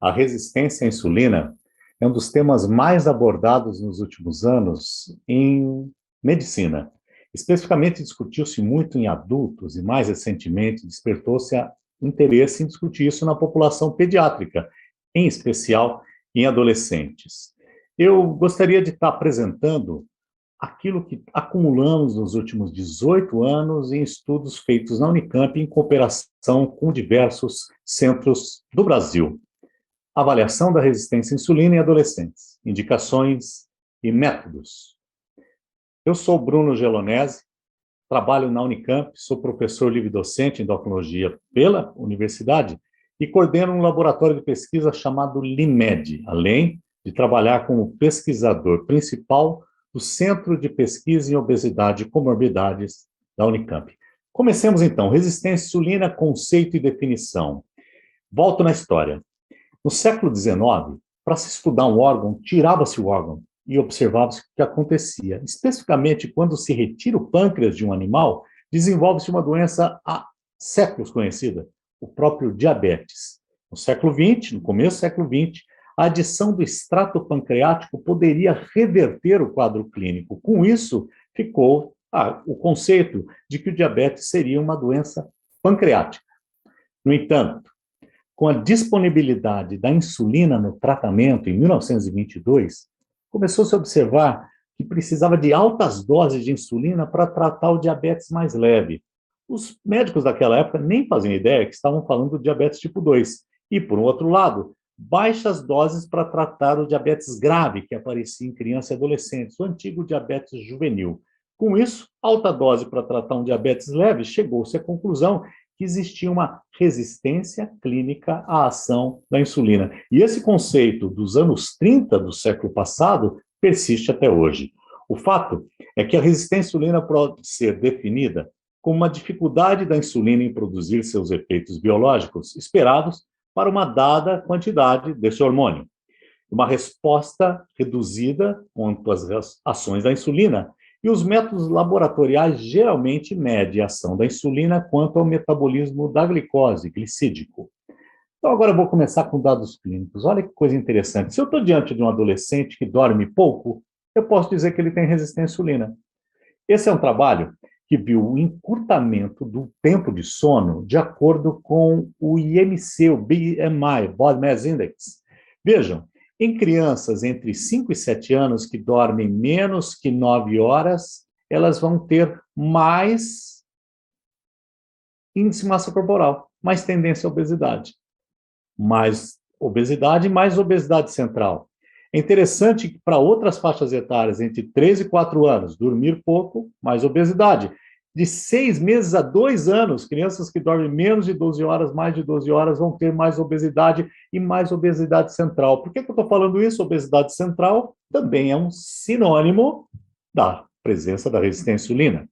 A resistência à insulina é um dos temas mais abordados nos últimos anos em medicina. Especificamente, discutiu-se muito em adultos e, mais recentemente, despertou-se interesse em discutir isso na população pediátrica, em especial em adolescentes. Eu gostaria de estar apresentando aquilo que acumulamos nos últimos 18 anos em estudos feitos na Unicamp em cooperação com diversos centros do Brasil. Avaliação da resistência à insulina em adolescentes, indicações e métodos. Eu sou Bruno Gelonesi, trabalho na Unicamp, sou professor livre-docente em endocrinologia pela universidade e coordeno um laboratório de pesquisa chamado LIMED, além de trabalhar como pesquisador principal do Centro de Pesquisa em Obesidade e Comorbidades da Unicamp. Comecemos então. Resistência à insulina, conceito e definição. Volto na história. No século XIX, para se estudar um órgão, tirava-se o órgão e observava-se o que acontecia. Especificamente, quando se retira o pâncreas de um animal, desenvolve-se uma doença há séculos conhecida, o próprio diabetes. No século XX, no começo do século XX, a adição do extrato pancreático poderia reverter o quadro clínico. Com isso, ficou o conceito de que o diabetes seria uma doença pancreática. No entanto, com a disponibilidade da insulina no tratamento em 1922, começou-se a observar que precisava de altas doses de insulina para tratar o diabetes mais leve. Os médicos daquela época nem faziam ideia que estavam falando do diabetes tipo 2. E, por outro lado, baixas doses para tratar o diabetes grave, que aparecia em crianças e adolescentes, o antigo diabetes juvenil. Com isso, alta dose para tratar um diabetes leve, chegou-se à conclusão que existia uma resistência clínica à ação da insulina. E esse conceito dos anos 30 do século passado persiste até hoje. O fato é que a resistência à insulina pode ser definida como uma dificuldade da insulina em produzir seus efeitos biológicos esperados para uma dada quantidade desse hormônio. Uma resposta reduzida quanto às ações da insulina. E os métodos laboratoriais geralmente medem a ação da insulina quanto ao metabolismo da glicose, glicídico. Então, agora eu vou começar com dados clínicos. Olha que coisa interessante. Se eu estou diante de um adolescente que dorme pouco, eu posso dizer que ele tem resistência à insulina. Esse é um trabalho que viu o encurtamento do tempo de sono de acordo com o IMC, o BMI, Body Mass Index. Vejam, em crianças entre 5 e 7 anos que dormem menos que 9 horas, elas vão ter mais índice de massa corporal, mais tendência à obesidade. Mais obesidade central. É interessante que para outras faixas etárias, entre 3 e 4 anos, dormir pouco, mais obesidade. De 6 meses a 2 anos, crianças que dormem menos de 12 horas, mais de 12 horas, vão ter mais obesidade e mais obesidade central. Por que eu estou falando isso? Obesidade central também é um sinônimo da presença da resistência à insulina.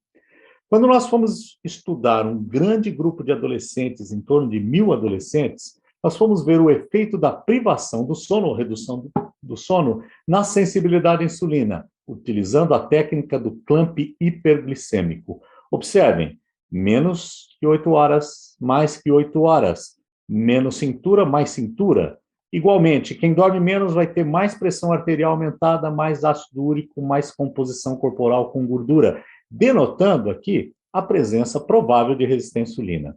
Quando nós fomos estudar um grande grupo de adolescentes, em torno de 1.000 adolescentes, nós fomos ver o efeito da privação do sono, ou redução do sono, na sensibilidade à insulina, utilizando a técnica do clamp hiperglicêmico. Observem, menos que 8 horas, mais que 8 horas, menos cintura, mais cintura. Igualmente, quem dorme menos vai ter mais pressão arterial aumentada, mais ácido úrico, mais composição corporal com gordura, denotando aqui a presença provável de resistência à insulina.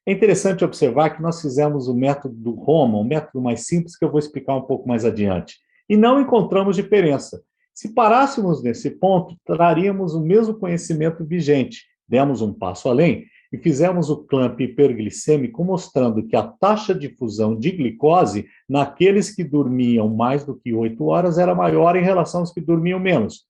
É interessante observar que nós fizemos o método do Roma, um método mais simples que eu vou explicar um pouco mais adiante, e não encontramos diferença. Se parássemos nesse ponto, traríamos o mesmo conhecimento vigente. Demos um passo além e fizemos o clamp hiperglicêmico, mostrando que a taxa de fusão de glicose naqueles que dormiam mais do que 8 horas era maior em relação aos que dormiam menos.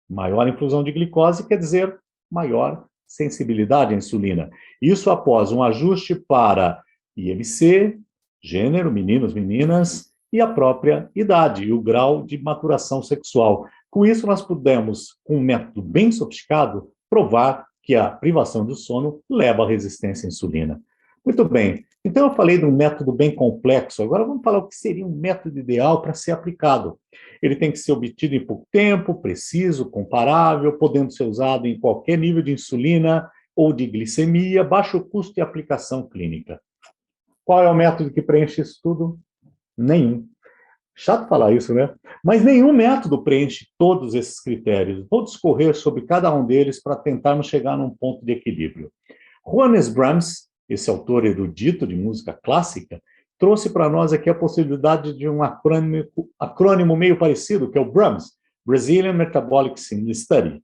Maior infusão de glicose quer dizer maior sensibilidade à insulina. Isso após um ajuste para IMC, gênero, meninos, meninas, e a própria idade e o grau de maturação sexual. Com isso, nós pudemos, com um método bem sofisticado, provar que a privação do sono leva à resistência à insulina. Muito bem, então eu falei de um método bem complexo, agora vamos falar o que seria um método ideal para ser aplicado. Ele tem que ser obtido em pouco tempo, preciso, comparável, podendo ser usado em qualquer nível de insulina ou de glicemia, baixo custo e aplicação clínica. Qual é o método que preenche isso tudo? Nenhum. Chato falar isso, né? Mas nenhum método preenche todos esses critérios. Vou discorrer sobre cada um deles para tentarmos chegar num ponto de equilíbrio. Johannes Brahms, esse autor erudito de música clássica, trouxe para nós aqui a possibilidade de um acrônimo meio parecido, que é o BRAMS, Brazilian Metabolic Syndrome Study.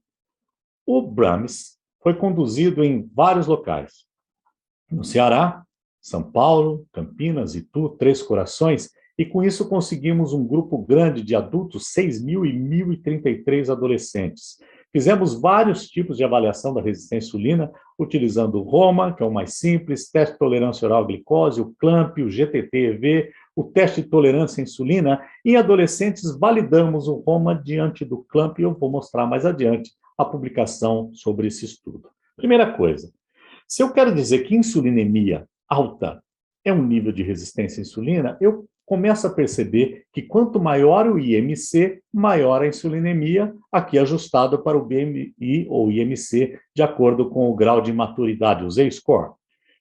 O Brahms foi conduzido em vários locais. No Ceará, São Paulo, Campinas, Itu, Três Corações, e com isso conseguimos um grupo grande de adultos, 6.000 e 1.033 adolescentes. Fizemos vários tipos de avaliação da resistência à insulina, utilizando o ROMA, que é o mais simples, teste de tolerância oral à glicose, o CLAMP, o GTT-EV, o teste de tolerância à insulina. Em adolescentes, validamos o ROMA diante do CLAMP, e eu vou mostrar mais adiante a publicação sobre esse estudo. Primeira coisa, se eu quero dizer que insulinemia alta é um nível de resistência à insulina, eu começo a perceber que quanto maior o IMC, maior a insulinemia, aqui ajustado para o BMI ou IMC, de acordo com o grau de maturidade, o Z-score.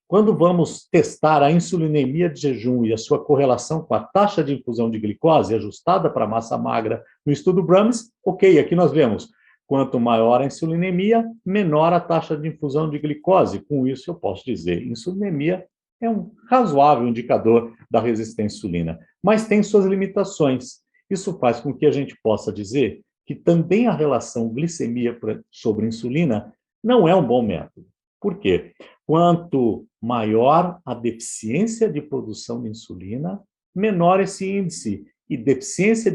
Quando vamos testar a insulinemia de jejum e a sua correlação com a taxa de infusão de glicose ajustada para massa magra no estudo Brahms, ok, aqui nós vemos quanto maior a insulinemia, menor a taxa de infusão de glicose. Com isso, eu posso dizer, insulinemia é um razoável indicador da resistência à insulina, mas tem suas limitações. Isso faz com que a gente possa dizer que também a relação glicemia sobre insulina não é um bom método. Por quê? Quanto maior a deficiência de produção de insulina, menor esse índice. E deficiência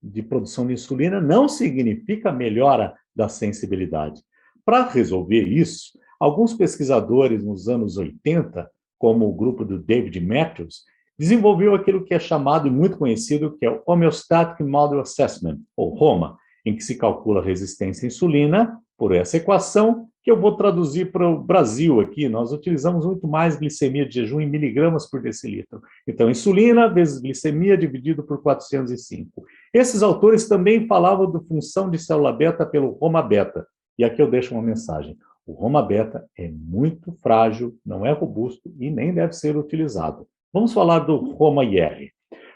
de produção de insulina não significa melhora da sensibilidade. Para resolver isso, alguns pesquisadores nos anos 80, como o grupo do David Matthews, desenvolveu aquilo que é chamado e muito conhecido, que é o Homeostatic Model Assessment, ou HOMA, em que se calcula a resistência à insulina por essa equação, que eu vou traduzir para o Brasil aqui. Nós utilizamos muito mais glicemia de jejum em miligramas por decilitro. Então, insulina vezes glicemia dividido por 405. Esses autores também falavam da função de célula beta pelo Roma beta. E aqui eu deixo uma mensagem. O Roma beta é muito frágil, não é robusto e nem deve ser utilizado. Vamos falar do Roma IR.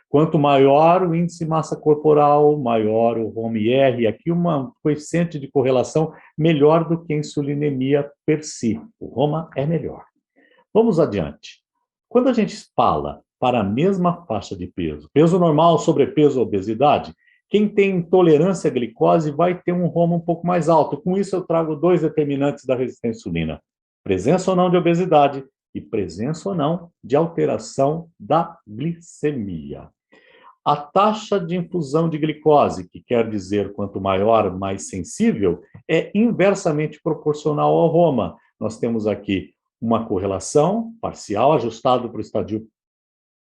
Quanto maior o índice de massa corporal, maior o Roma-IR, aqui uma coeficiente de correlação melhor do que a insulinemia per si. O Roma é melhor. Vamos adiante. Quando a gente fala para a mesma faixa de peso, peso normal, sobrepeso, obesidade, quem tem intolerância à glicose vai ter um Roma um pouco mais alto. Com isso, eu trago dois determinantes da resistência à insulina: presença ou não de obesidade e presença ou não de alteração da glicemia. A taxa de infusão de glicose, que quer dizer quanto maior, mais sensível, é inversamente proporcional ao Roma. Nós temos aqui uma correlação parcial ajustado para o estadio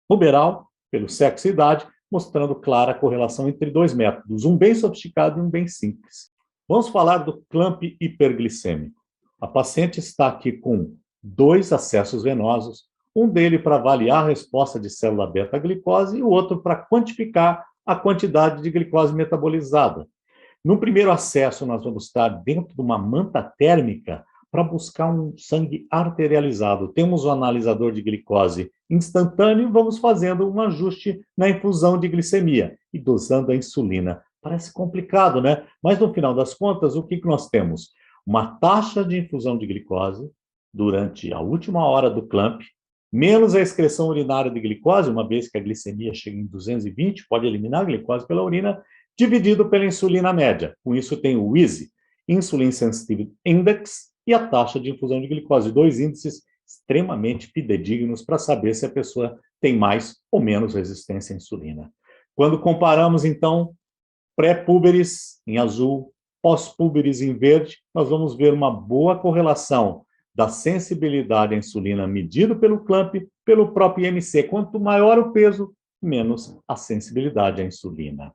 puberal, pelo sexo e idade, mostrando clara correlação entre dois métodos, um bem sofisticado e um bem simples. Vamos falar do clamp hiperglicêmico. A paciente está aqui com 2 acessos venosos, um dele para avaliar a resposta de célula beta-glicose e o outro para quantificar a quantidade de glicose metabolizada. No primeiro acesso, nós vamos estar dentro de uma manta térmica para buscar um sangue arterializado. Temos o analisador de glicose instantâneo e vamos fazendo um ajuste na infusão de glicemia e dosando a insulina. Parece complicado, né? Mas no final das contas, o que nós temos? Uma taxa de infusão de glicose durante a última hora do clamp, menos a excreção urinária de glicose, uma vez que a glicemia chega em 220, pode eliminar a glicose pela urina, dividido pela insulina média. Com isso, tem o ISI, Insulin Sensitivity Index, e a taxa de infusão de glicose, dois índices extremamente fidedignos para saber se a pessoa tem mais ou menos resistência à insulina. Quando comparamos, então, pré-púberes em azul, pós-púberes em verde, nós vamos ver uma boa correlação da sensibilidade à insulina medido pelo CLAMP, pelo próprio IMC. Quanto maior o peso, menos a sensibilidade à insulina.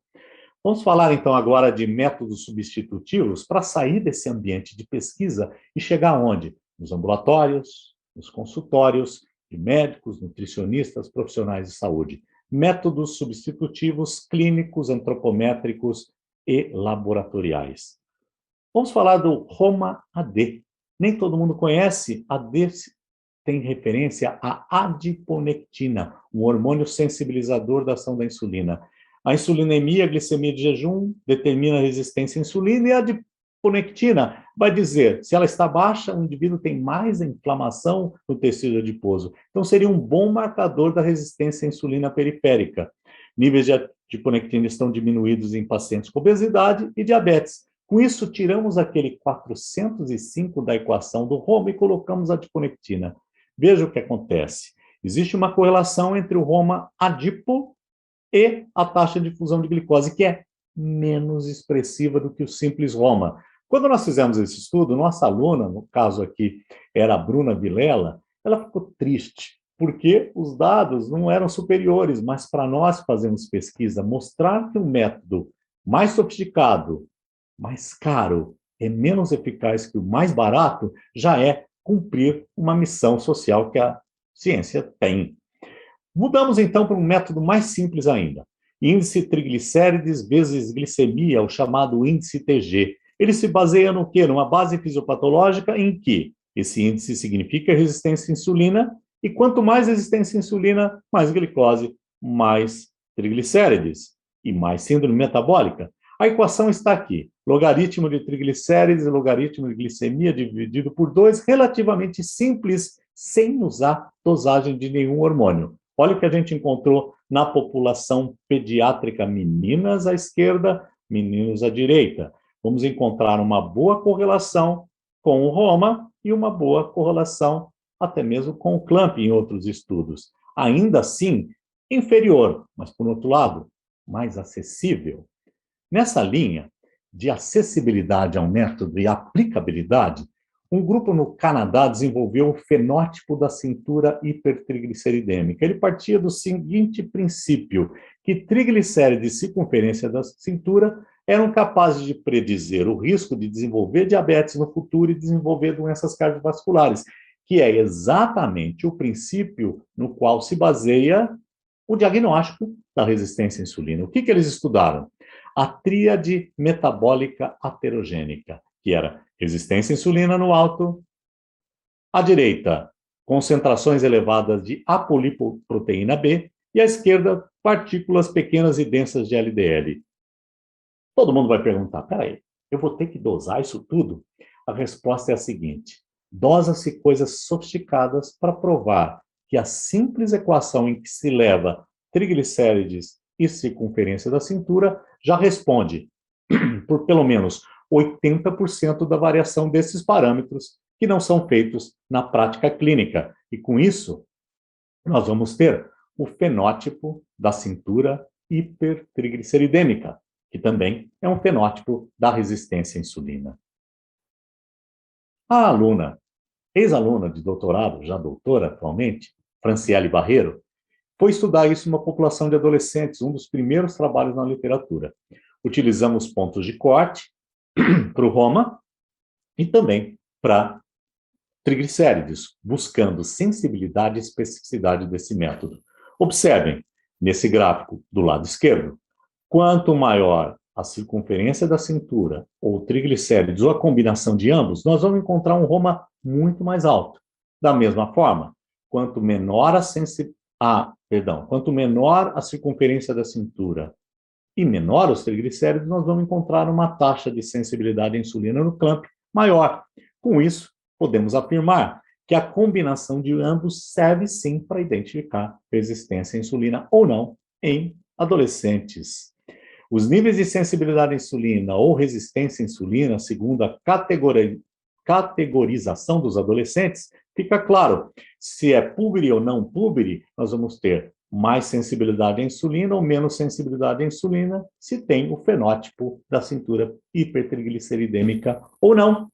Vamos falar, então, agora de métodos substitutivos para sair desse ambiente de pesquisa e chegar onde? Nos ambulatórios, nos consultórios de médicos, nutricionistas, profissionais de saúde. Métodos substitutivos clínicos, antropométricos e laboratoriais. Vamos falar do Roma-AD. Nem todo mundo conhece. AD tem referência à adiponectina, um hormônio sensibilizador da ação da insulina. A insulinemia, a glicemia de jejum, determina a resistência à insulina, e a adiponectina vai dizer, se ela está baixa, o indivíduo tem mais inflamação no tecido adiposo. Então, seria um bom marcador da resistência à insulina periférica. Níveis de adiponectina estão diminuídos em pacientes com obesidade e diabetes. Com isso, tiramos aquele 405 da equação do Roma e colocamos a adiponectina. Veja o que acontece. Existe uma correlação entre o Roma adipo e a taxa de difusão de glicose, que é menos expressiva do que o simples Roma. Quando nós fizemos esse estudo, nossa aluna, no caso aqui era a Bruna Vilela, ela ficou triste, porque os dados não eram superiores, mas para nós fazermos pesquisa, mostrar que um método mais sofisticado, mais caro, é menos eficaz que o mais barato, já é cumprir uma missão social que a ciência tem. Mudamos então para um método mais simples ainda. Índice triglicérides vezes glicemia, o chamado índice TG. Ele se baseia no quê? Numa base fisiopatológica em que esse índice significa resistência à insulina, e quanto mais resistência à insulina, mais glicose, mais triglicérides e mais síndrome metabólica. A equação está aqui. Logaritmo de triglicérides e logaritmo de glicemia dividido por 2, relativamente simples, sem usar dosagem de nenhum hormônio. Olha o que a gente encontrou na população pediátrica, meninas à esquerda, meninos à direita. Vamos encontrar uma boa correlação com o Roma e uma boa correlação até mesmo com o Clamp em outros estudos. Ainda assim, inferior, mas, por outro lado, mais acessível. Nessa linha de acessibilidade ao método e aplicabilidade, um grupo no Canadá desenvolveu o fenótipo da cintura hipertrigliceridêmica. Ele partia do seguinte princípio, que triglicérides de circunferência da cintura eram capazes de predizer o risco de desenvolver diabetes no futuro e desenvolver doenças cardiovasculares, que é exatamente o princípio no qual se baseia o diagnóstico da resistência à insulina. O que eles estudaram? A tríade metabólica aterogênica, que era resistência à insulina no alto, à direita, concentrações elevadas de apolipoproteína B, e à esquerda, partículas pequenas e densas de LDL. Todo mundo vai perguntar, peraí, eu vou ter que dosar isso tudo? A resposta é a seguinte, dosa-se coisas sofisticadas para provar que a simples equação em que se leva triglicérides e circunferência da cintura já responde por pelo menos 80% da variação desses parâmetros que não são feitos na prática clínica. E com isso, nós vamos ter o fenótipo da cintura hipertrigliceridêmica, que também é um fenótipo da resistência à insulina. A aluna, ex-aluna de doutorado, já doutora atualmente, Franciele Barreiro, foi estudar isso em uma população de adolescentes, um dos primeiros trabalhos na literatura. Utilizamos pontos de corte para o Roma e também para triglicérides, buscando sensibilidade e especificidade desse método. Observem, nesse gráfico do lado esquerdo, quanto maior a circunferência da cintura, ou triglicérides, ou a combinação de ambos, nós vamos encontrar um Roma muito mais alto. Da mesma forma, quanto menor quanto menor a circunferência da cintura e menor os triglicéridos, nós vamos encontrar uma taxa de sensibilidade à insulina no Clamp maior. Com isso, podemos afirmar que a combinação de ambos serve sim para identificar resistência à insulina ou não em adolescentes. Os níveis de sensibilidade à insulina ou resistência à insulina, segundo a categorização dos adolescentes, fica claro, se é púbere ou não púbere, nós vamos ter mais sensibilidade à insulina ou menos sensibilidade à insulina, se tem o fenótipo da cintura hipertrigliceridêmica ou não.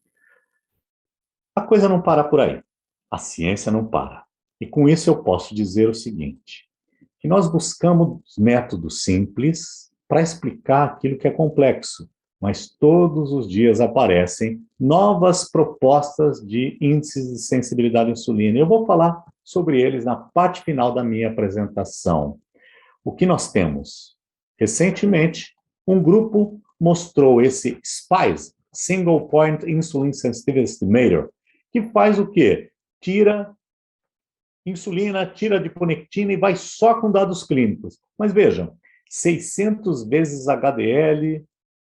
A coisa não para por aí. A ciência não para. E com isso eu posso dizer o seguinte, que nós buscamos métodos simples para explicar aquilo que é complexo, mas todos os dias aparecem novas propostas de índices de sensibilidade à insulina. Eu vou falar sobre eles na parte final da minha apresentação. O que nós temos? Recentemente, um grupo mostrou esse SPICE, Single Point Insulin Sensitivity Estimator, que faz o quê? Tira insulina, tira adiponectina e vai só com dados clínicos. Mas vejam, 600 vezes HDL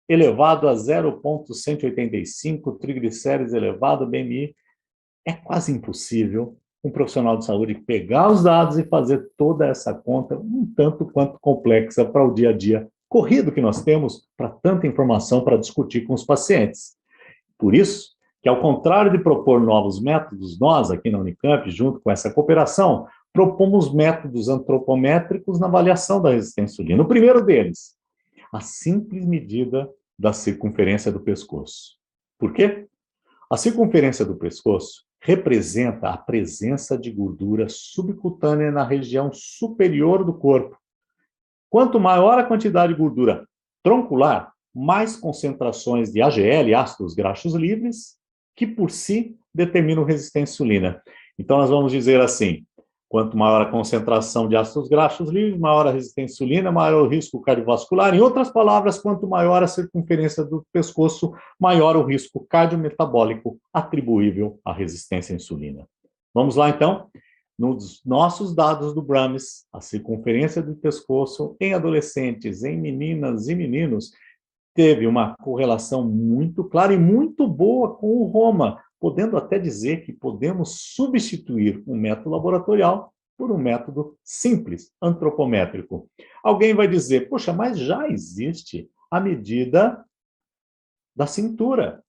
elevado a 0,185, triglicérides elevado, BMI. É quase impossível um profissional de saúde pegar os dados e fazer toda essa conta, um tanto quanto complexa para o dia a dia corrido que nós temos para tanta informação para discutir com os pacientes. Por isso, que ao contrário de propor novos métodos, nós aqui na Unicamp, junto com essa cooperação, propomos métodos antropométricos na avaliação da resistência à insulina. O primeiro deles, a simples medida da circunferência do pescoço. Por quê? A circunferência do pescoço representa a presença de gordura subcutânea na região superior do corpo. Quanto maior a quantidade de gordura troncular, mais concentrações de AGL, ácidos graxos livres, que por si determinam resistência à insulina. Então, nós vamos dizer assim, quanto maior a concentração de ácidos graxos livres, maior a resistência à insulina, maior o risco cardiovascular. Em outras palavras, quanto maior a circunferência do pescoço, maior o risco cardiometabólico atribuível à resistência à insulina. Vamos lá, então? Nos nossos dados do Brahms, a circunferência do pescoço em adolescentes, em meninas e meninos, teve uma correlação muito clara e muito boa com o Roma, podendo até dizer que podemos substituir um método laboratorial por um método simples, antropométrico. Alguém vai dizer, poxa, mas já existe a medida da cintura.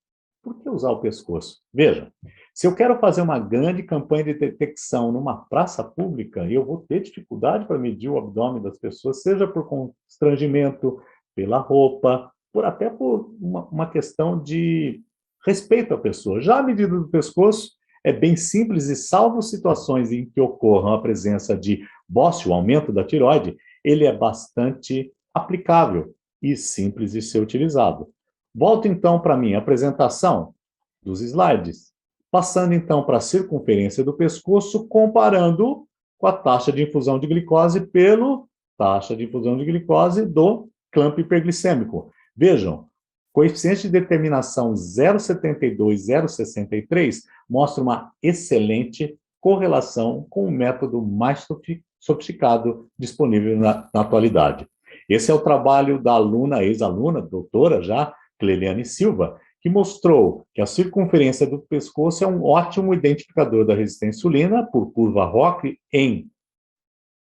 Por que usar o pescoço? Veja, se eu quero fazer uma grande campanha de detecção numa praça pública, eu vou ter dificuldade para medir o abdômen das pessoas, seja por constrangimento, pela roupa, até por uma questão de respeito à pessoa. Já a medida do pescoço é bem simples e, salvo situações em que ocorra a presença de bócio, aumento da tireoide, ele é bastante aplicável e simples de ser utilizado. Volto então para a minha apresentação dos slides, passando então para a circunferência do pescoço, comparando com a taxa de infusão de glicose pelo taxa de infusão de glicose do clamp hiperglicêmico. Vejam, coeficiente de determinação 0,72, 0,63 mostra uma excelente correlação com o método mais sofisticado disponível na atualidade. Esse é o trabalho da aluna, ex-aluna, doutora já, Cleliane Silva, que mostrou que a circunferência do pescoço é um ótimo identificador da resistência à insulina por curva Rock em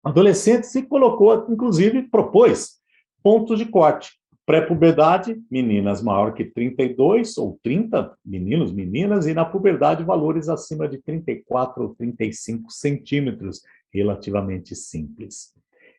adolescentes e colocou, inclusive, propôs pontos de corte. Pré-puberdade, meninas maior que 32 ou 30, meninos, meninas, e na puberdade valores acima de 34 ou 35 centímetros, relativamente simples.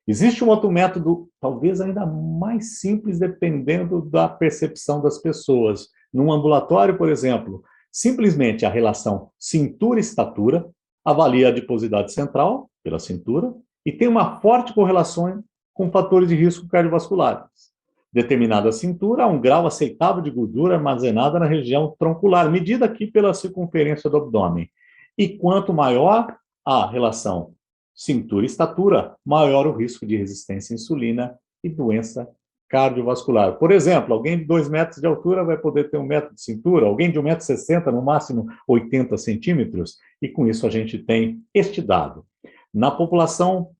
Existe um outro método, talvez ainda mais simples, dependendo da percepção das pessoas. Num ambulatório, por exemplo, simplesmente a relação cintura-estatura avalia a adiposidade central, pela cintura, e tem uma forte correlação com fatores de risco cardiovasculares. Determinada cintura, há um grau aceitável de gordura armazenada na região troncular, medida aqui pela circunferência do abdômen. E quanto maior a relação cintura-estatura, maior o risco de resistência à insulina e doença cardiovascular. Por exemplo, alguém de 2 metros de altura vai poder ter 1 metro de cintura, alguém de 1,60 m, no máximo 80 centímetros, e com isso a gente tem este dado. Na população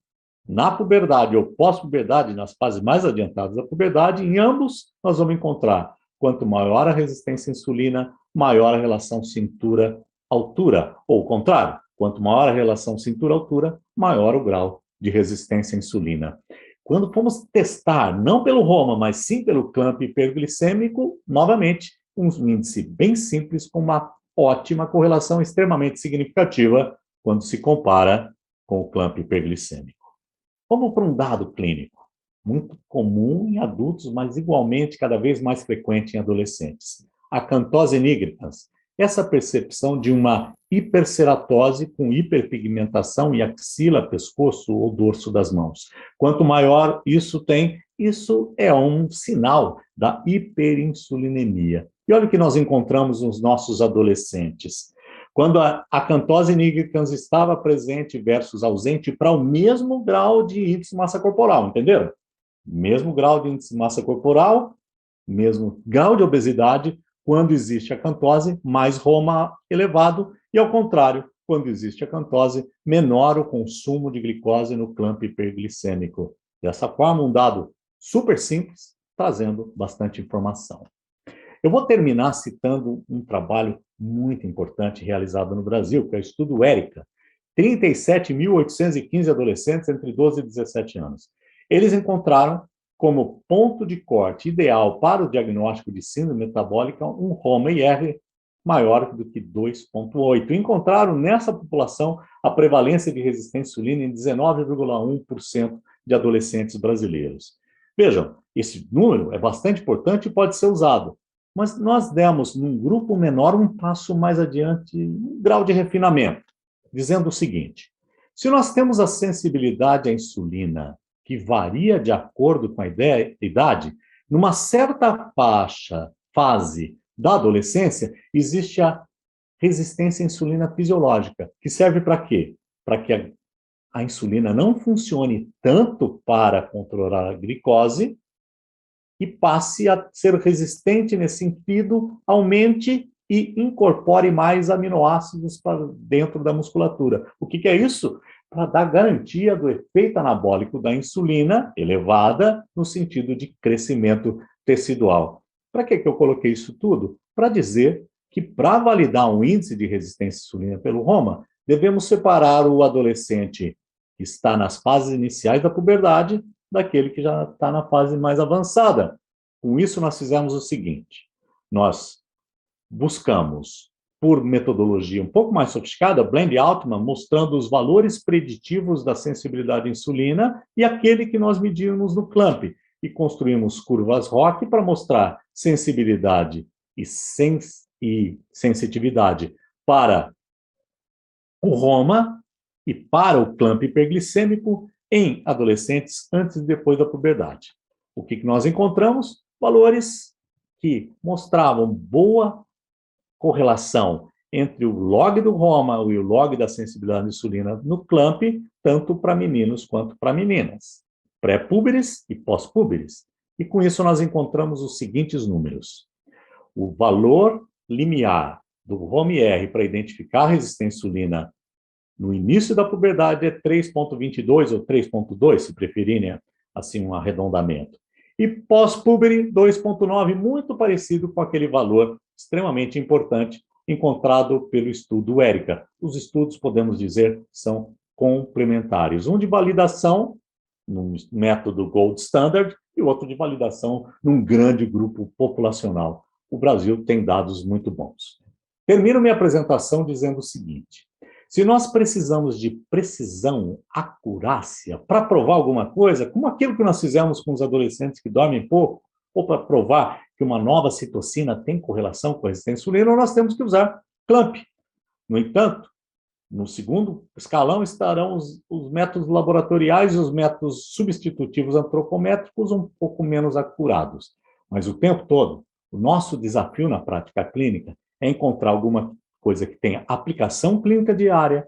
na puberdade ou pós-puberdade, nas fases mais adiantadas da puberdade, em ambos nós vamos encontrar, quanto maior a resistência à insulina, maior a relação cintura-altura, ou o contrário, quanto maior a relação cintura-altura, maior o grau de resistência à insulina. Quando fomos testar, não pelo Roma, mas sim pelo clamp hiperglicêmico, novamente, um índice bem simples, com uma ótima correlação extremamente significativa quando se compara com o clamp hiperglicêmico. Vamos para um dado clínico, muito comum em adultos, mas igualmente cada vez mais frequente em adolescentes. A acantose nigricans, essa percepção de uma hiperceratose com hiperpigmentação em axila, pescoço ou dorso das mãos. Quanto maior isso tem, isso é um sinal da hiperinsulinemia. E olha o que nós encontramos nos nossos adolescentes. Quando a acantose nigricans estava presente versus ausente para o mesmo grau de índice de massa corporal, entenderam? Mesmo grau de índice de massa corporal, mesmo grau de obesidade, quando existe acantose, mais Roma elevado, e ao contrário, quando existe acantose, menor o consumo de glicose no clamp hiperglicêmico. Dessa forma, um dado super simples, trazendo bastante informação. Eu vou terminar citando um trabalho muito importante realizado no Brasil, que é o estudo ERICA. 37.815 adolescentes entre 12 e 17 anos. Eles encontraram como ponto de corte ideal para o diagnóstico de síndrome metabólica um HOMA-IR maior do que 2,8. Encontraram nessa população a prevalência de resistência à insulina em 19,1% de adolescentes brasileiros. Vejam, esse número é bastante importante e pode ser usado, mas nós demos, num grupo menor, um passo mais adiante, um grau de refinamento, dizendo o seguinte: se nós temos a sensibilidade à insulina, que varia de acordo com a idade, numa certa fase da adolescência, existe a resistência à insulina fisiológica, que serve para quê? Para que a insulina não funcione tanto para controlar a glicose e passe a ser resistente nesse sentido, aumente e incorpore mais aminoácidos para dentro da musculatura. O que é isso? Para dar garantia do efeito anabólico da insulina elevada no sentido de crescimento tecidual. Para que eu coloquei isso tudo? Para dizer que, para validar um índice de resistência à insulina pelo HOMA, devemos separar o adolescente que está nas fases iniciais da puberdade daquele que já está na fase mais avançada. Com isso, nós fizemos o seguinte: nós buscamos, por metodologia um pouco mais sofisticada, Bland-Altman, mostrando os valores preditivos da sensibilidade à insulina e aquele que nós medimos no CLAMP, e construímos curvas ROC para mostrar sensibilidade e sensitividade para o HOMA e para o CLAMP hiperglicêmico em adolescentes antes e depois da puberdade. O que nós encontramos? Valores que mostravam boa correlação entre o log do HOMA e o log da sensibilidade à insulina no CLAMP, tanto para meninos quanto para meninas, pré-púberes e pós-púberes. E com isso nós encontramos os seguintes números. O valor limiar do HOMA-IR para identificar a resistência à insulina no início da puberdade é 3,22 ou 3,2, se preferirem assim um arredondamento. E pós-púbere, 2,9, muito parecido com aquele valor extremamente importante encontrado pelo estudo ERICA. Os estudos, podemos dizer, são complementares. Um de validação, num método Gold Standard, e outro de validação num grande grupo populacional. O Brasil tem dados muito bons. Termino minha apresentação dizendo o seguinte: se nós precisamos de precisão, acurácia, para provar alguma coisa, como aquilo que nós fizemos com os adolescentes que dormem pouco, ou para provar que uma nova citocina tem correlação com a resistência à insulina, nós temos que usar CLAMP. No entanto, no segundo escalão estarão os métodos laboratoriais e os métodos substitutivos antropométricos um pouco menos acurados. Mas o tempo todo, o nosso desafio na prática clínica é encontrar alguma coisa que tenha aplicação clínica diária,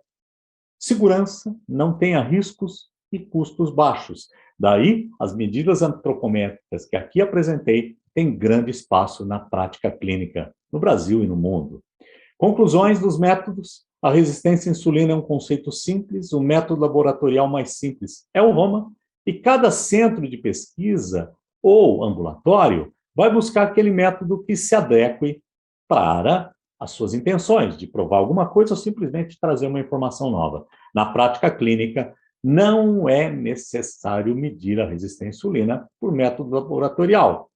segurança, não tenha riscos e custos baixos. Daí, as medidas antropométricas que aqui apresentei têm grande espaço na prática clínica, no Brasil e no mundo. Conclusões dos métodos: a resistência à insulina é um conceito simples, o método laboratorial mais simples é o HOMA, e cada centro de pesquisa ou ambulatório vai buscar aquele método que se adeque para as suas intenções de provar alguma coisa ou simplesmente trazer uma informação nova. Na prática clínica, não é necessário medir a resistência à insulina por método laboratorial.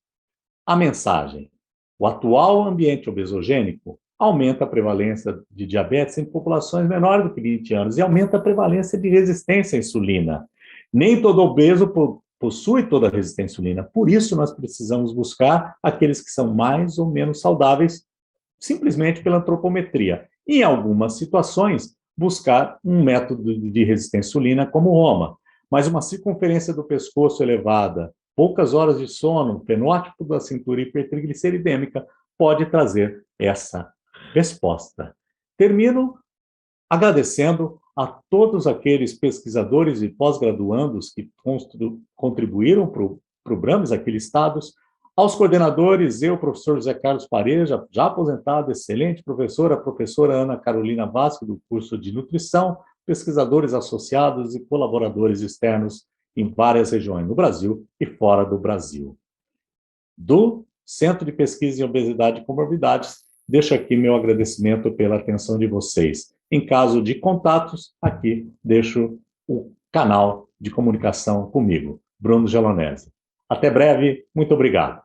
A mensagem: o atual ambiente obesogênico aumenta a prevalência de diabetes em populações menores do que 20 anos e aumenta a prevalência de resistência à insulina. Nem todo obeso possui toda a resistência à insulina, por isso nós precisamos buscar aqueles que são mais ou menos saudáveis simplesmente pela antropometria. Em algumas situações, buscar um método de resistência à insulina como o HOMA, mas uma circunferência do pescoço elevada, poucas horas de sono, fenótipo da cintura hipertrigliceridêmica pode trazer essa resposta. Termino agradecendo a todos aqueles pesquisadores e pós-graduandos que contribuíram para o BRAMES aqui listados, Aos coordenadores, eu, professor José Carlos Pareja, já aposentado, excelente professora, a professora Ana Carolina Vasco, do curso de Nutrição, pesquisadores associados e colaboradores externos em várias regiões, no Brasil e fora do Brasil. Do Centro de Pesquisa em Obesidade e Comorbidades, deixo aqui meu agradecimento pela atenção de vocês. Em caso de contatos, aqui deixo o canal de comunicação comigo, Bruno Gelonese. Até breve, muito obrigado.